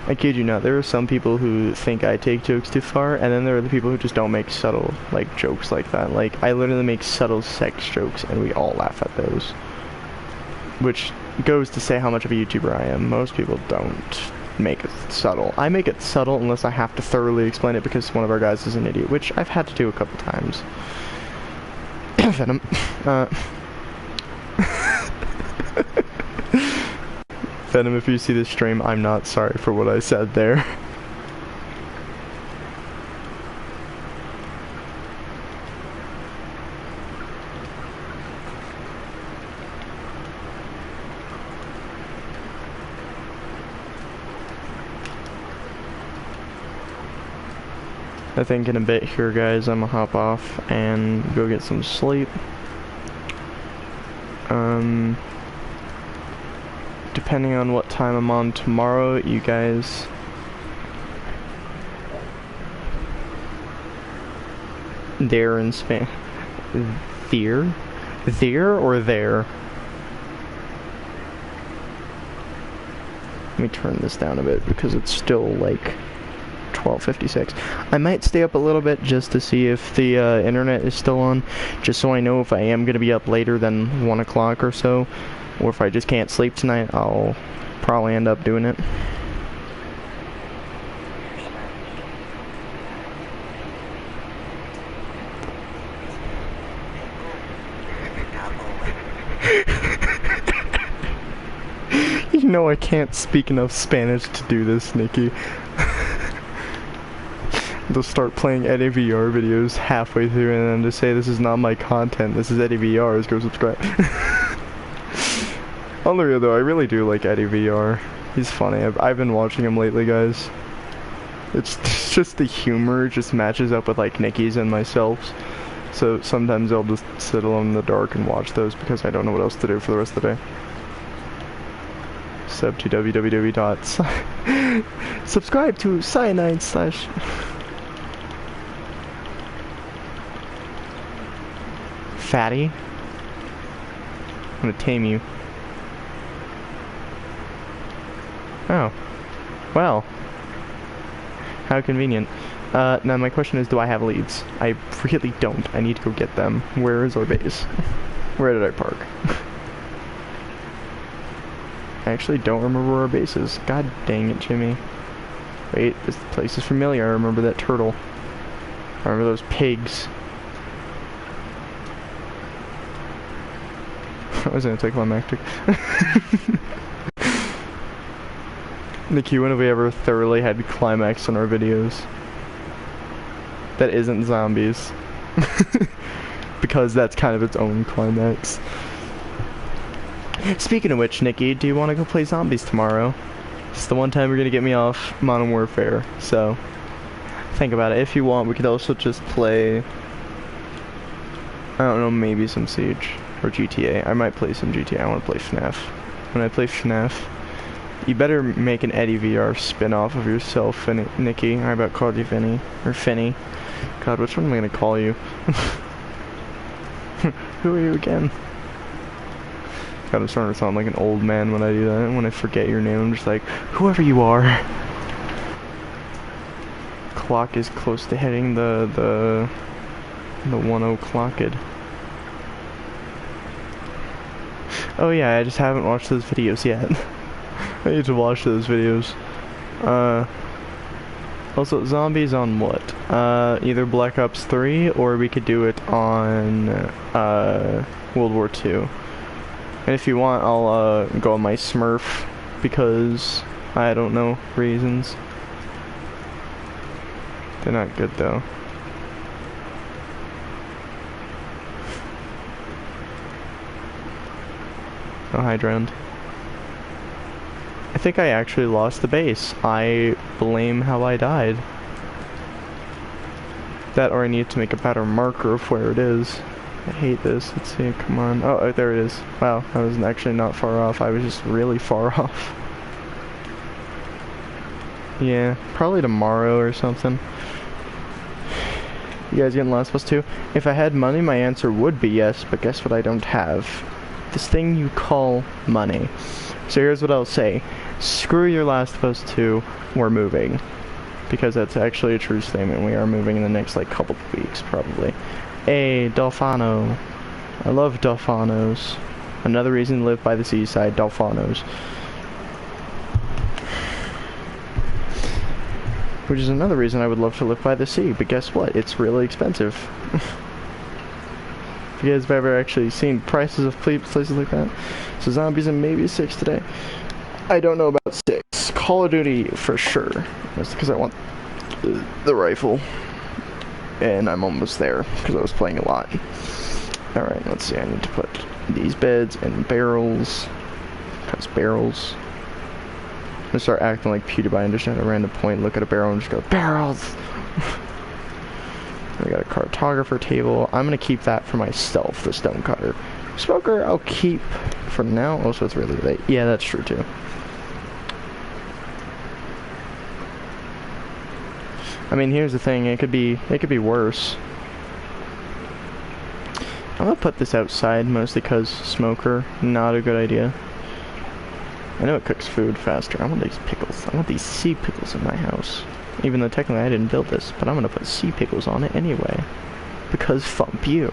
I kid you not, there are some people who think I take jokes too far, and then there are the people who just don't make subtle, like, jokes like that. Like, I literally make subtle sex jokes, and we all laugh at those. Which goes to say how much of a YouTuber I am. Most people don't make it subtle. I make it subtle unless I have to thoroughly explain it because one of our guys is an idiot, which I've had to do a couple times. Venom. Venom, if you see this stream, I'm not sorry for what I said there. I think in a bit here, guys, I'm gonna hop off and go get some sleep. Depending on what time I'm on tomorrow, you guys... There in Spain. There? There or there? Let me turn this down a bit because it's still like 12:56. I might stay up a little bit just to see if the internet is still on, just so I know if I am going to be up later than 1 o'clock or so, or if I just can't sleep tonight, I'll probably end up doing it. You know I can't speak enough Spanish to do this, Nikki. They'll start playing Eddie VR videos halfway through and then just say, this is not my content, this is Eddie VR's, go subscribe. On the real though, I really do like Eddie VR. He's funny. I've been watching him lately, guys. It's just the humor just matches up with like Nikki's and myself's. So sometimes I'll just sit alone in the dark and watch those because I don't know what else to do for the rest of the day. Sub to www. Subscribe to cyanide/ Fatty. I'm gonna tame you. Oh. Well. How convenient. Now my question is, do I have leads? I really don't. I need to go get them. Where is our base? Where did I park? I actually don't remember where our base is. God dang it, Jimmy. Wait, this place is familiar. I remember that turtle. I remember those pigs. I was anticlimactic. Nikki, when have we ever thoroughly had climax on our videos? That isn't zombies. Because that's kind of its own climax. Speaking of which, Nikki, do you want to go play zombies tomorrow? It's the one time you're gonna get me off Modern Warfare, so... think about it. If you want, we could also just play, I don't know, maybe some Siege or GTA. I might play some GTA. I want to play FNAF. When I play FNAF, you better make an Eddie VR spin-off of yourself, Nikki. I about called you Finny. Or Finny. God, which one am I going to call you? Who are you again? God, I'm starting to sound like an old man when I do that. When I forget your name, I'm just like, whoever you are. Clock is close to hitting the 1:00. Oh yeah, I just haven't watched those videos yet. I need to watch those videos. Also, zombies on what? Either Black Ops 3 or we could do it on World War II. And if you want, I'll go on my Smurf because I don't know reasons. They're not good though. Oh, hi, drowned. I think I actually lost the base. I blame how I died. That, or I need to make a better marker of where it is. I hate this. Let's see, come on. Oh, there it is. Wow, I was actually not far off. I was just really far off. Yeah, probably tomorrow or something. You guys getting Last of Us 2? If I had money, my answer would be yes, but guess what I don't have? This thing you call money. So here's what I'll say. Screw your Last of Us 2, we're moving. Because that's actually a true statement. We are moving in the next, like, couple of weeks, probably. Hey, Dolfano. I love Dolfanos. Another reason to live by the seaside, Dolfanos. Which is another reason I would love to live by the sea, but guess what? It's really expensive. If you guys have ever actually seen prices of places like that. So zombies and maybe 6 today. I don't know about 6. Call of Duty for sure. That's because I want the rifle. And I'm almost there because I was playing a lot. Alright, let's see. I need to put these beds in barrels. Because barrels. I'm gonna start acting like PewDiePie and just at a random point look at a barrel and just go, barrels! We got a cartographer table. I'm gonna keep that for myself, the stone cutter. Smoker, I'll keep for now. Also, it's really late. Yeah, that's true too. I mean, here's the thing. It could be worse. I'm gonna put this outside mostly because smoker, not a good idea. I know it cooks food faster. I want these pickles. I want these sea pickles in my house. Even though technically I didn't build this, but I'm gonna put sea pickles on it anyway. Because fuck you.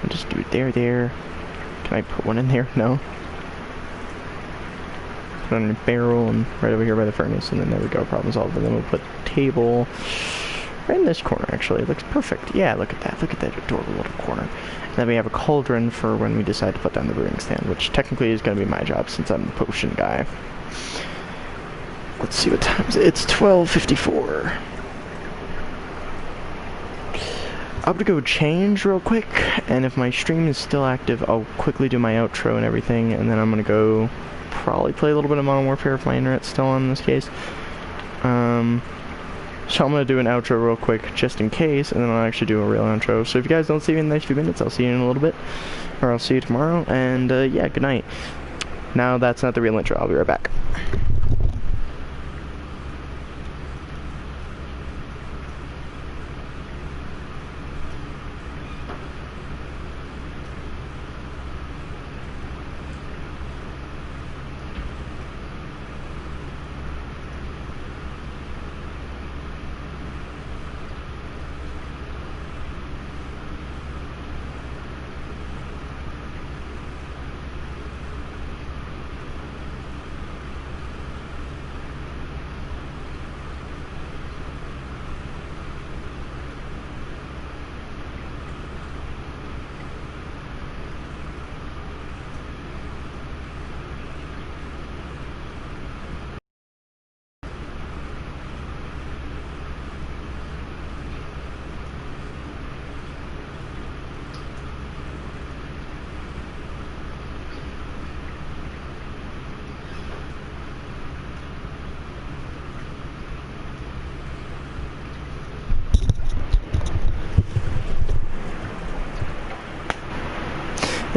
I'll just do it there. Can I put one in there? No. Put it on a barrel and right over here by the furnace, and then there we go. Problem solved. And then we'll put table right in this corner. Actually, it looks perfect. Yeah, look at that. Look at that adorable little corner. And then we have a cauldron for when we decide to put down the brewing stand, which technically is going to be my job since I'm the potion guy. Let's see what time it is. It's 12:54. I'm gonna go change real quick, and if my stream is still active, I'll quickly do my outro and everything, and then I'm gonna go probably play a little bit of Modern Warfare if my internet's still on in this case. So I'm gonna do an outro real quick, just in case, and then I'll actually do a real outro. So if you guys don't see me in the next few minutes, I'll see you in a little bit, or I'll see you tomorrow, and yeah, good night. Now that's not the real intro, I'll be right back.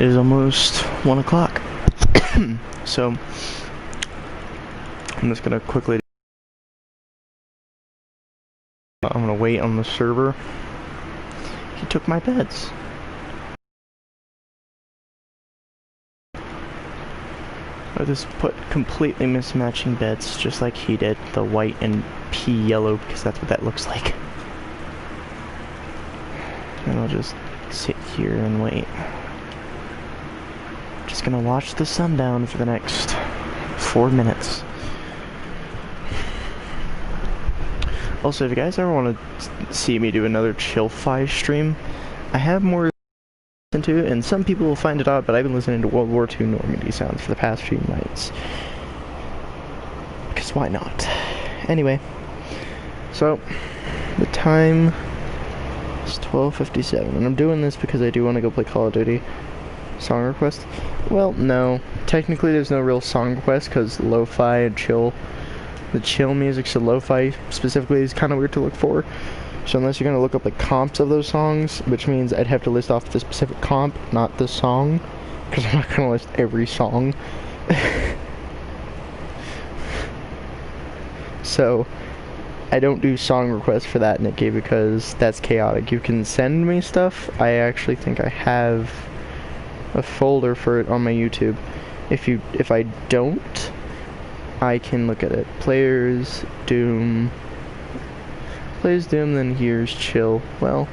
is almost 1 o'clock. So, I'm just gonna quickly... I'm gonna wait on the server. He took my beds. I just put completely mismatching beds, just like he did. The white and pea yellow, because that's what that looks like. And I'll just sit here and wait. Just gonna watch the sundown for the next 4 minutes. Also, if you guys ever want to see me do another chill-fi stream, I have more to listen to, and some people will find it odd, but I've been listening to World War II Normandy sounds for the past few nights. Because why not? Anyway, so the time is 12:57, and I'm doing this because I do want to go play Call of Duty. Song request? Well, no. Technically, there's no real song request because lo-fi and chill. The chill music, so lo-fi specifically, is kind of weird to look for. So unless you're going to look up like comps of those songs, which means I'd have to list off the specific comp, not the song, because I'm not going to list every song. So I don't do song requests for that, Nikki, because that's chaotic. You can send me stuff. I actually think I have a folder for it on my YouTube. If I don't, I can look at it. Players Doom, then here's chill. Well,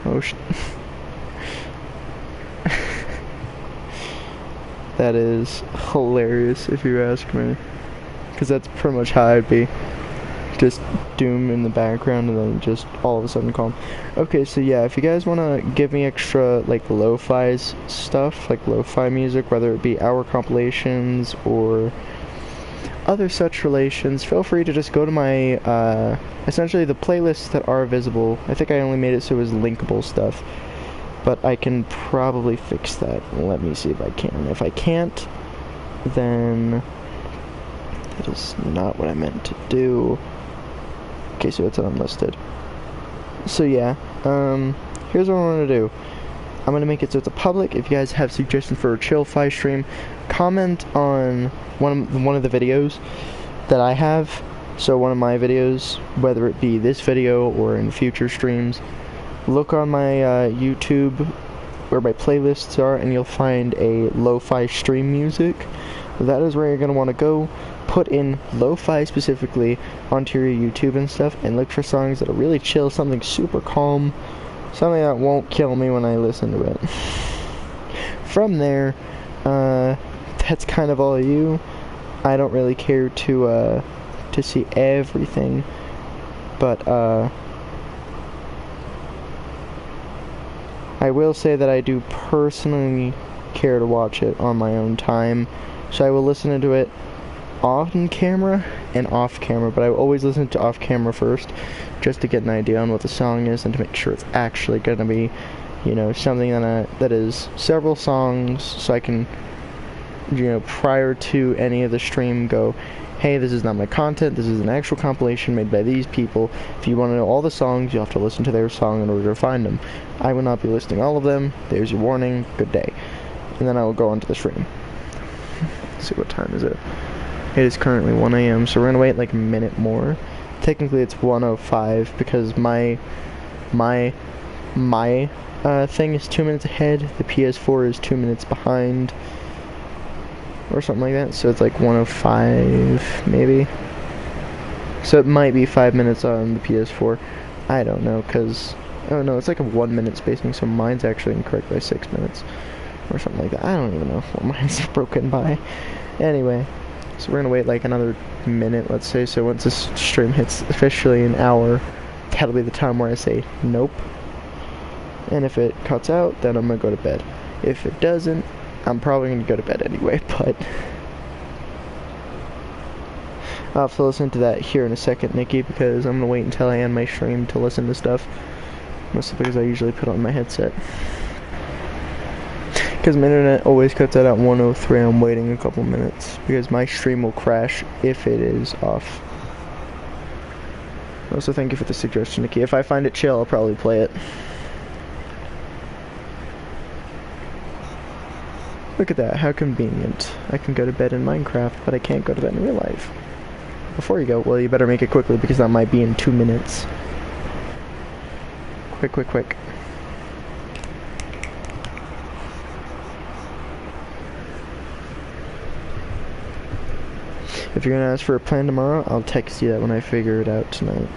that is hilarious if you ask me, because that's pretty much how I'd be. Just Doom in the background and then just all of a sudden calm. Okay, so yeah, if you guys want to give me extra like lo-fi stuff, like lo-fi music, whether it be our compilations or other such relations, feel free to just go to my essentially the playlists that are visible. I think I only made it so it was linkable stuff, but I can probably fix that. Let me see if I can. If I can't, then that is not what I meant to do. Okay, so it's unlisted. So yeah, here's what I want to do. I'm going to make it so it's a public. If you guys have suggestions for a chill-fi stream, comment on one of the videos that I have. So one of my videos, whether it be this video or in future streams, look on my YouTube where my playlists are, and you'll find a lo-fi stream music. That is where you're going to want to go. Put in lo-fi specifically onto your YouTube and stuff, and look for songs that are really chill, something super calm, something that won't kill me when I listen to it. From there, that's kind of all you. I don't really care to see everything, but I will say that I do personally care to watch it on my own time, so I will listen to it on camera and off camera, but I will always listen to off camera first, just to get an idea on what the song is and to make sure it's actually going to be, you know, something that is several songs, so I can, you know, prior to any of the stream go, hey, this is not my content, this is an actual compilation made by these people. If you want to know all the songs, you have to listen to their song in order to find them. I will not be listing all of them. There's your warning. Good day. And then I will go on to the stream. Let's see, what time is it? It is currently 1 a.m., so we're going to wait like a minute more. Technically it's 1:05 because my thing is 2 minutes ahead, the PS4 is 2 minutes behind, or something like that, so it's like 1:05 maybe. So it might be 5 minutes on the PS4. I don't know, because, oh no, it's like a 1 minute spacing, so mine's actually incorrect by 6 minutes, or something like that. I don't even know what mine's broken by. Anyway. So we're going to wait like another minute, let's say, so once this stream hits officially an hour, that'll be the time where I say nope. And if it cuts out, then I'm going to go to bed. If it doesn't, I'm probably going to go to bed anyway, but I'll have to listen to that here in a second, Nikki, because I'm going to wait until I end my stream to listen to stuff, mostly because I usually put on my headset. Because my internet always cuts out at 1:03, I'm waiting a couple minutes, because my stream will crash if it is off. Also, thank you for the suggestion, Nikki. If I find it chill, I'll probably play it. Look at that, how convenient. I can go to bed in Minecraft, but I can't go to bed in real life. Before you go, well, you better make it quickly because that might be in 2 minutes. Quick, quick, quick. If you're gonna ask for a plan tomorrow, I'll text you that when I figure it out tonight.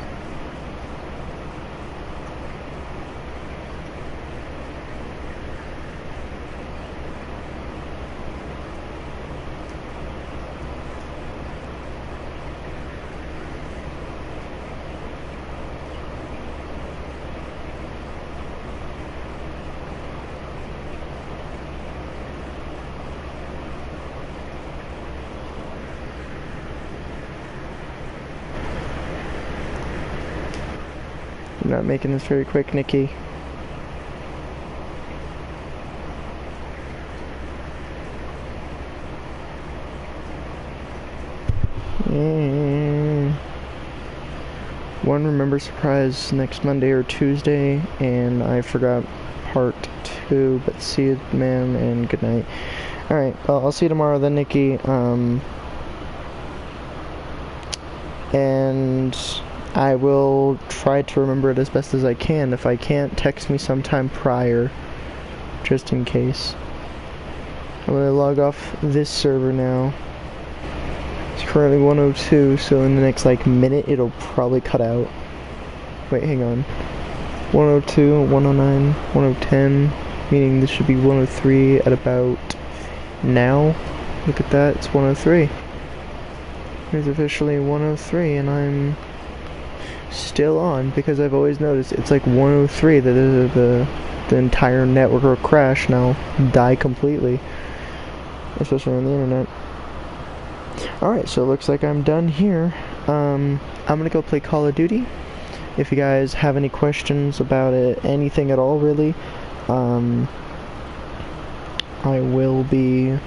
I'm not making this very quick, Nikki. One Remember Surprise next Monday or Tuesday, and I forgot part 2, but see you, man, and good night. Alright, well, I'll see you tomorrow then, Nikki, and I will try to remember it as best as I can. If I can't, text me sometime prior, just in case. I'm gonna log off this server now. It's currently 102, so in the next, like, minute, it'll probably cut out. Wait, hang on. 102, 109, 110, meaning this should be 103 at about now. Look at that, it's 103. It's officially 103, and I'm still on, because I've always noticed it's like 103 that the entire network will crash and I'll die completely, especially on the internet. Alright, so it looks like I'm done here. I'm gonna go play Call of Duty. If you guys have any questions about it, anything at all really, I will be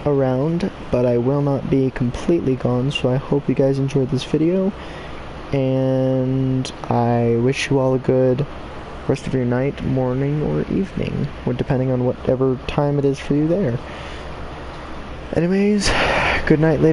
around, but I will not be completely gone, so I hope you guys enjoyed this video, and I wish you all a good rest of your night, morning, or evening, or depending on whatever time it is for you there. Anyways, good night, ladies.